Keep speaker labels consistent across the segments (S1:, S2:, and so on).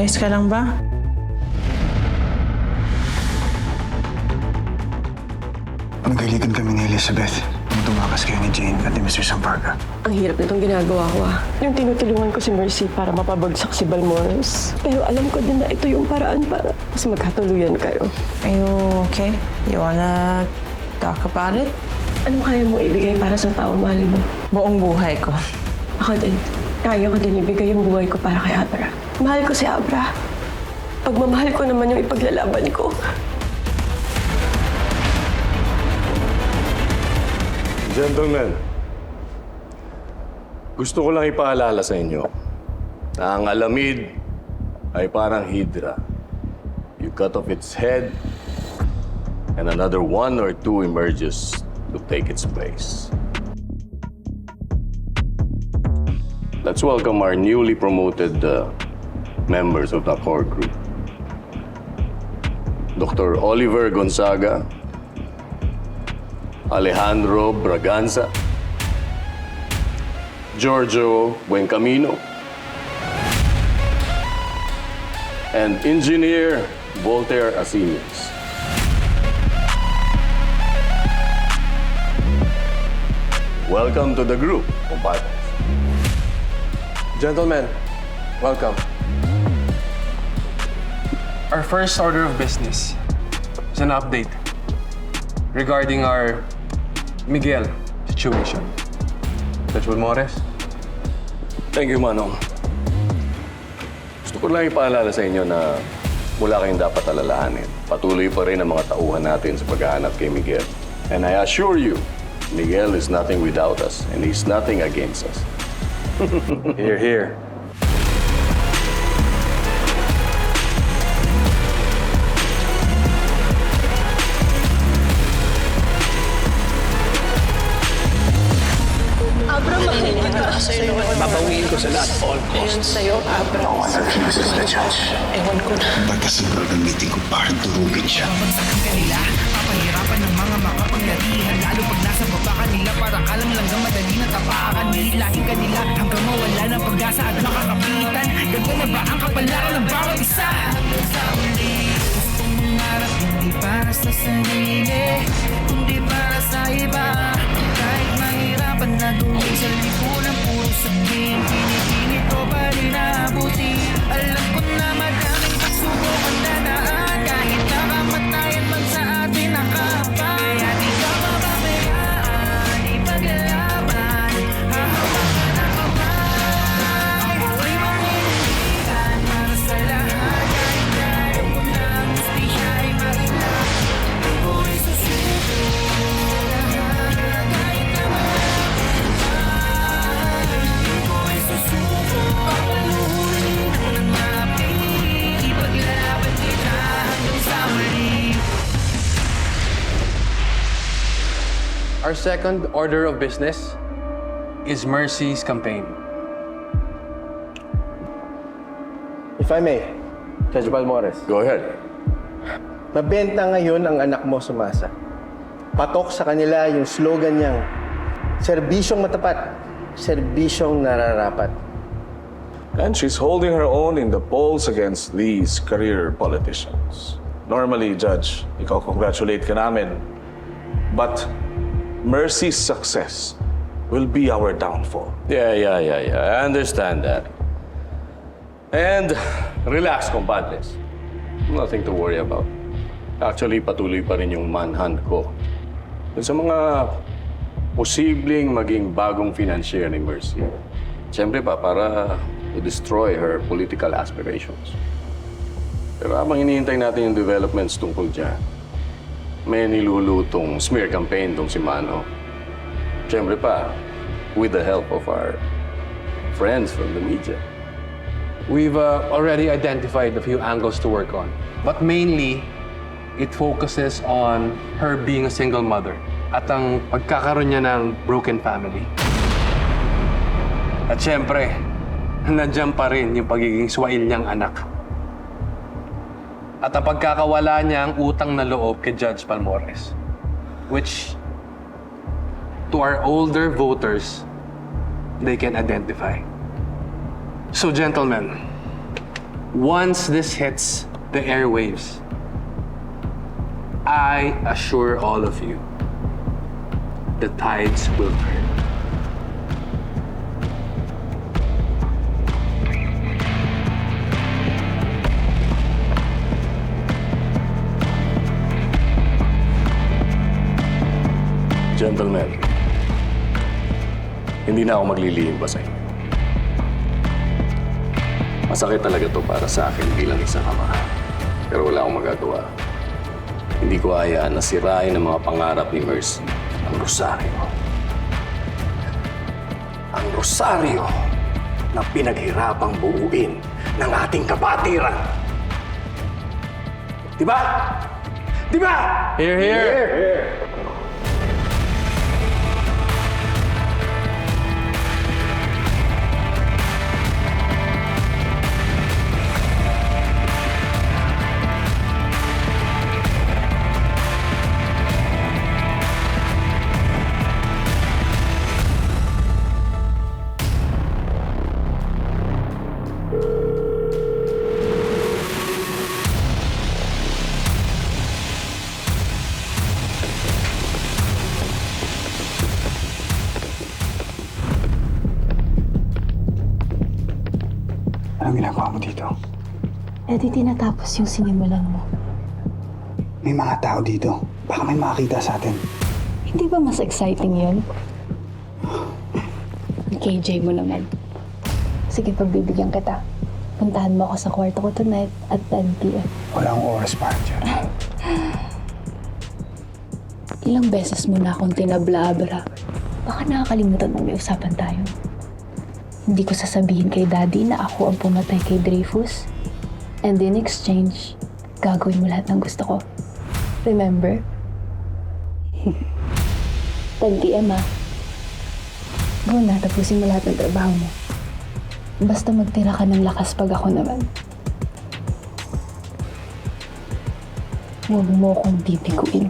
S1: Ayos ka lang ba?
S2: Nagkaibigan kami ni Elizabeth nung tumakas kayo ni Jane at ni Mr. Samparga.
S3: Ang hirap nitong ginagawa ko Yung tinutulungan ko si Mercy para mapabagsak si Balmores. Pero alam ko din na ito yung paraan para mas magkatuluyan kayo.
S1: Are you okay? You wanna talk about it?
S3: Anong kaya mo ibigay para sa tao mahal mo?
S1: Buong buhay ko.
S3: Ako din. Kaya ko din ibigay yung buhay ko para kay Abra. Mahal ko si Abra. Pagmamahal ko naman yung ipaglalaban ko.
S4: Gentlemen, gusto ko lang ipaalala sa inyo na ang alamid ay parang hydra. You cut off its head and another one or two emerges to take its place. Let's welcome our newly promoted members of the core group. Dr. Oliver Gonzaga, Alejandro Braganza, Giorgio Buencamino, and Engineer Voltaire Asinas. Welcome to the group, compadres.
S5: Gentlemen, welcome. Our first order of business is an update regarding our Miguel situation. Judge Balmores?
S4: Thank you, Manong. Gusto ko lang ipaalala sa inyo na wala kayong dapat alalahanin. Patuloy pa rin ang mga tauhan natin sa paghahanap kay Miguel. And I assure you, Miguel is nothing without us, and he's nothing against us.
S5: Here, here.
S3: Abra, mahal kita.
S6: Babawiin ko sa lahat, all
S3: Ayun
S6: costs.
S3: sa'yo, Abra.
S2: No one refuses the judge.
S3: Ewan ko na.
S2: Ba't kasi gagamitin ko para durugin siya?
S7: Pabagsakan kanila, papahirapan ng mga makapaglarihan. Lalo pag nasa baba kanila, parang kalam langgang madali na tapakan. Hihilahin kanila hanggang mawala ng pag-asa at makakapitan. Ganto na ba ang kapalaran ng bawat isa? Hanggang sa uli, gustong mangarap, hindi para sa sarili, hindi para sa iba. Kahit mahirapan na duwin sa lipunan, puro sabihin, pinipilit ko pa rin naabuti. Alam ko na madaming pagsubok ang dadaan, kahit nakamatayan man sa atin nakapay. Kaya di ka mababayaan, ipaglalaban, hahawakan ang kamay. Ako'y maninindigan para sa lahat, kahit ayaw ko na ang hustisya ay maginap. Ako'y susuko lahat, kahit na malapit pa. Ako'y susuko, papaluin ng mapili, ipaglalaban kita hanggang sa muli.
S5: Our second order of business is Mercy's campaign.
S6: If I may, Judge Balmores,
S4: Go ahead.
S6: mabenta ngayon ang anak mo sa masa. Patok sa kanila yung slogan niyang, serbisyong matapat, serbisyong nararapat.
S8: And she's holding her own in the polls against these career politicians. Normally, Judge, ikaw congratulate ka namin. But Mercy's success will be our downfall.
S4: Yeah. I understand that. And relax, compadres. Nothing to worry about. Actually, patuloy pa rin yung manhunt ko dun sa mga posibleng maging bagong financier ni Mercy. Siyempre pa, para to destroy her political aspirations. Pero habang hinihintay natin yung developments tungkol dyan, may nilulutong smear campaign tong si Mano. Siyempre pa, with the help of our friends from the media.
S5: We've already identified a few angles to work on. But mainly, it focuses on her being a single mother at ang pagkakaroon niya ng broken family. At syempre, nandiyan pa rin yung pagiging swail niyang anak. At ang pagkakawala niya ang utang na loob kay Judge Balmores, which, to our older voters, they can identify. So, gentlemen, once this hits the airwaves, I assure all of you, the tides will turn.
S4: Gentlemen, hindi na ako maglilihim pa sa inyo. Masakit talaga to para sa akin bilang isang ama. Pero wala akong magagawa. Hindi ko hayaan na sirain ang mga pangarap ni Mercy, ang rosaryo. Ang rosaryo na pinaghirapang buuin ng ating kapatiran. Diba? Diba?
S5: Here, here!
S2: Anong ginagawa mo dito?
S9: Eh di tinatapos yung sinimulan mo.
S2: May mga tao dito. Baka may makakita sa atin.
S9: Hindi ba mas exciting yun? KJ mo naman. Sige, pagbibigyan kita. Puntahan mo ako sa kwarto ko tonight at 10 p.m.
S2: Wala akong oras para dyan.
S9: Ilang beses mo na akong tinabla-abra. Baka nakakalimutan mo may usapan tayo. Hindi ko sasabihin kay Daddy na ako ang pumatay kay Dreyfus. And in exchange, gagawin mo lahat ng gusto ko. Remember? 10 p.m. Go na, tapusin mo lahat ng trabaho mo. Basta magtira ka ng lakas pag ako naman. Huwag mo akong bibiguin.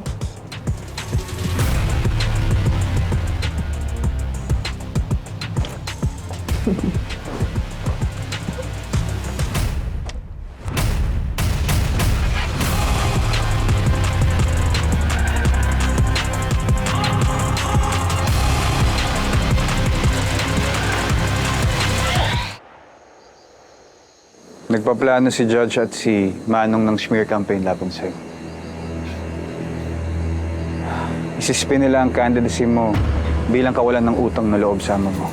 S2: Nagpaplano si Judge at si Manong ng smear campaign laban sa'yo. Isispin nila ang candidacy mo bilang kawalan ng utang na loob sa ama mo.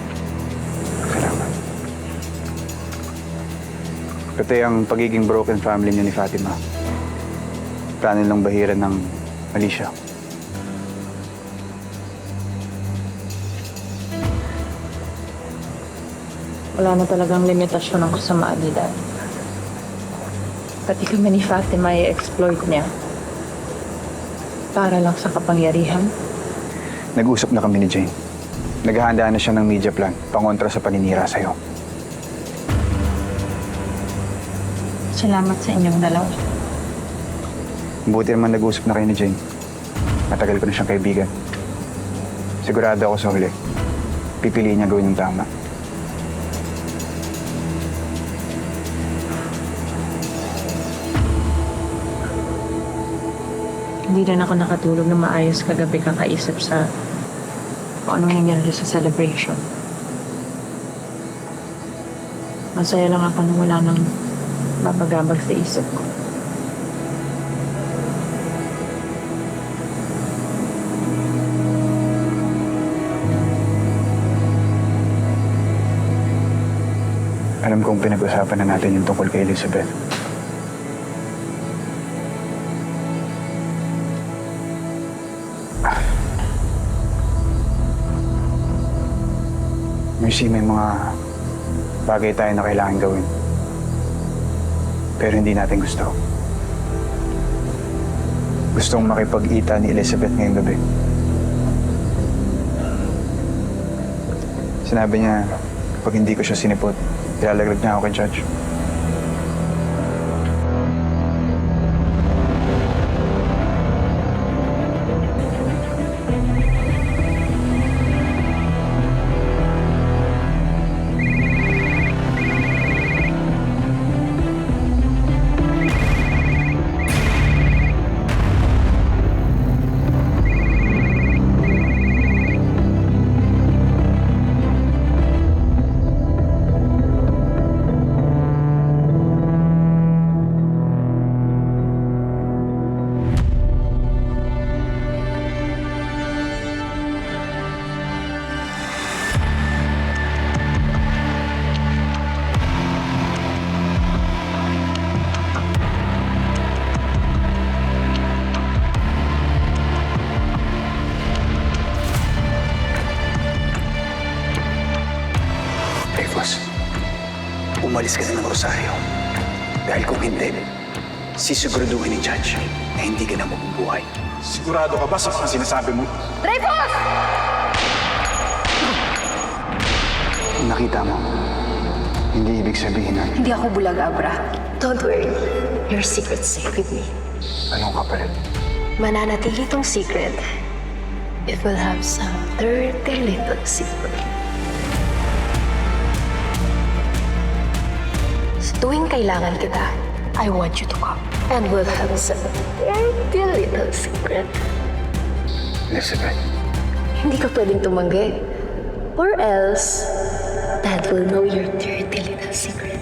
S2: Salamat. Pati ang pagiging broken family niya ni Fatima. Plano nilang bahiran ng Alicia.
S1: Wala na talagang limitasyon ng kasamaan ni Dad. Pati kami ni Fatima i-exploit niya. Para lang sa kapangyarihan.
S2: Nag-usap na kami ni Jane. Naghahanda na siya ng media plan pangontra sa paninira sa'yo.
S1: Salamat sa inyong dalawa.
S2: Buti naman nag-usap na kayo ni Jane. Matagal ko na siyang kaibigan. Sigurado ako sa huli. Pipiliin niya gawin yung tama.
S1: Hindi rin ako nakatulog na maayos kagabi kakaisip sa kung anong nangyari sa celebration. Masaya lang ako nung wala nang babagabag sa isip ko.
S2: Alam kong pinag-usapan na natin yung tungkol kay Elizabeth. Mercy, may mga bagay tayo na kailangan gawin. Pero hindi natin gusto. Gustong makipag-ita ni Elizabeth ngayong gabi. Sinabi niya, pag hindi ko siya sinipot, ilalaglag niya ako kay Judge. umalis ka na ng Rosario. Dahil kung hindi, sisiguraduhin ni Judge na hindi ka na mabubuhay. Sigurado ka ba sa mga sinasabi mo?
S9: Dreyfus!
S2: Kung nakita mo, hindi ibig sabihin na
S9: Hindi ako bulag, Abra. Don't worry. Your secret's safe with me.
S2: anong kapalit.
S9: Mananatili tong secret. It will have some dirty little secret. Sa tuwing kailangan kita, I want you to come. And we'll have some dirty little secret.
S2: Elizabeth,
S9: Hindi ka pwedeng tumanggi. Or else, Dad will know your dirty little secret.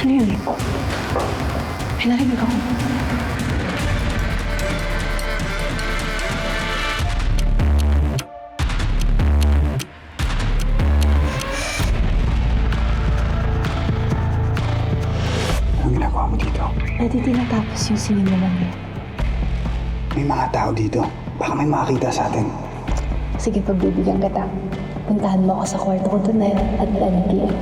S9: Ano yun? May narinig ako.
S2: anong ginagawa mo dito?
S9: Pwede tinatapos yung sinimulan mo.
S2: May mga tao dito. Baka may makakita sa atin.
S9: Sige, pagbibigyan kita. Puntahan mo ako sa kwarto ko tonight at 10 p.m.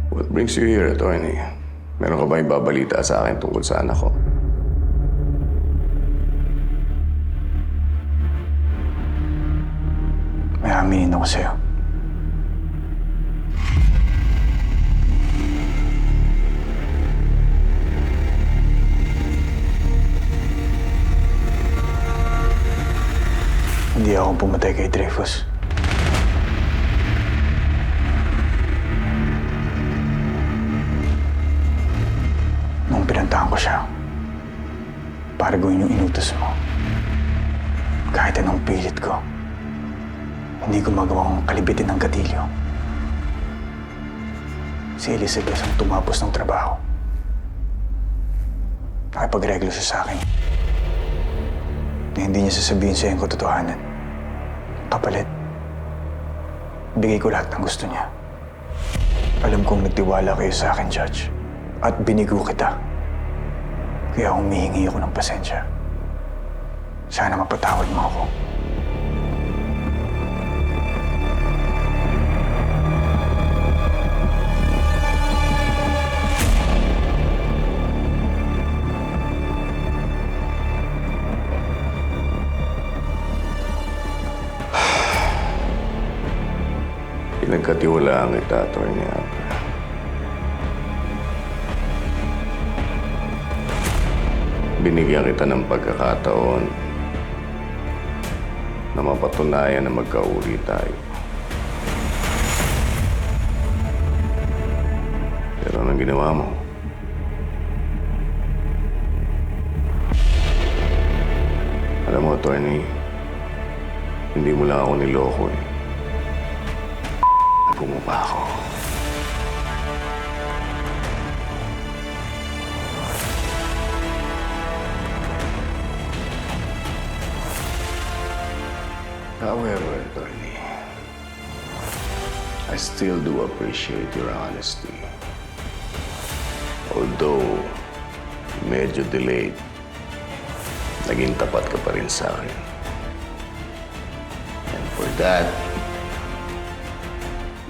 S4: What brings you here, attorney? Meron ka ba ibabalita sa akin tungkol sa anak ko?
S2: May aminin ako sa'yo. Hindi ako pumatay kay Dreyfus. Nung pinuntahan ko siya, para gawin yung inutos mo, kahit anong pilit ko, hindi ko magawang kalibitin ng gatilyo. Si Elizabeth ang tumapos ng trabaho. Nakipagreglo siya sa akin. Na hindi niya sasabihin sa'yo ang katotohanan. Kapalit, bigay ko lahat ng gusto niya. Alam kong nagtiwala kayo sa akin, Judge. At binigo kita. Kaya humihingi ako ng pasensya. Sana mapatawad mo ako.
S4: Pinagkatiwalaan kita, attorney Abra. Binigyan kita ng pagkakataon na mapatunayan na magkauri tayo. Pero anong ginawa mo? Alam mo, attorney, hindi mo lang ako niloko eh. Pumapa ako. However, attorney, I still do appreciate your honesty. Although, medyo delayed, naging tapat ka pa rin sa akin. And for that,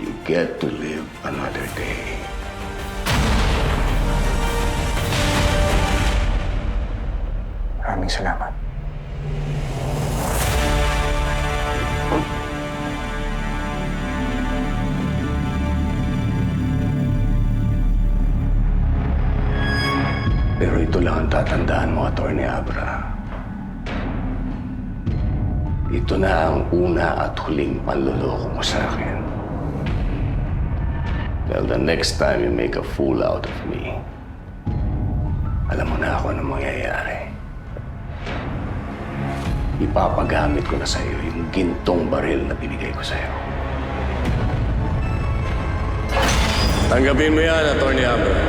S4: you get to live another day.
S2: Maraming salamat.
S4: Pero ito lang ang tatandaan mo, Atty. Abra. Ito na ang una at huling panloloko mo sa akin. Well, the next time you make a fool out of me, alam mo na ako anong mangyayari. Ipapagamit ko na sa'yo yung gintong baril na binigay ko sa'yo. Tanggapin mo yan, Atty. Abra.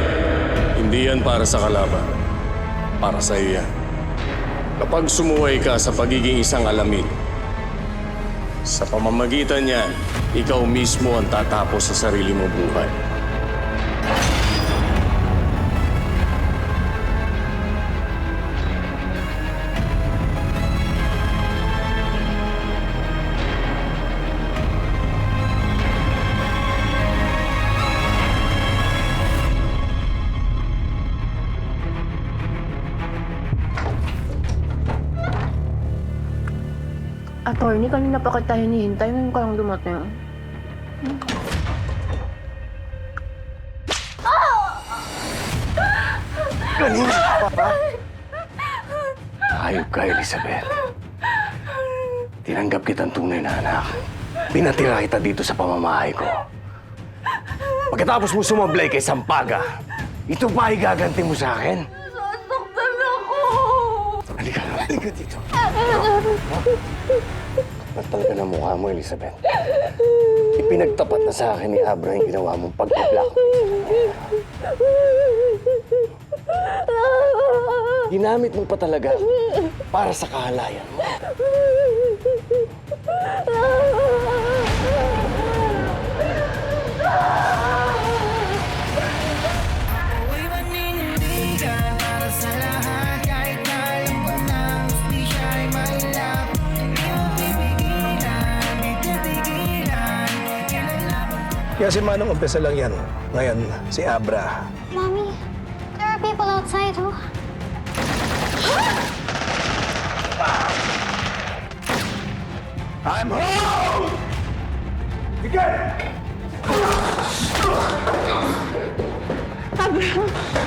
S4: Hindi yan para sa kalaban. Para sa iyo yan. Kapag sumuway ka sa pagiging isang alamin, sa pamamagitan niyan, ikaw mismo ang tatapos sa sarili mong buhay.
S3: Attorney, kanina pa kita hinihintay. Ngayon ka lang dumating.
S4: Hayop ka, Elizabeth. Tinanggap kitang tunay na anak. Pinatira kita dito sa pamamahay ko. Pagkatapos mo sumablay kay Sampaga, ito ba igaganti mo sa akin?
S9: Sasaktan ako!
S4: Halika dito. Ba't talaga na mukha mo, Elizabeth? Ipinagtapat na sa akin ni Abra yung ginawa mong pagpa-blackmail. Ginamit mo pa talaga para sa kahalayan mo.
S7: Ako'y manindigan para sa lahat. Kahit na alam ko na hustisya ay mahirap. Hindi mo pipigilan, di titigilan. Kinalaban ko.
S6: Kaya si Manong umpisa lang yan. Ngayon, si Abra.
S10: Mommy, there are people outside who...
S6: I'm home! Sige!
S3: Abra!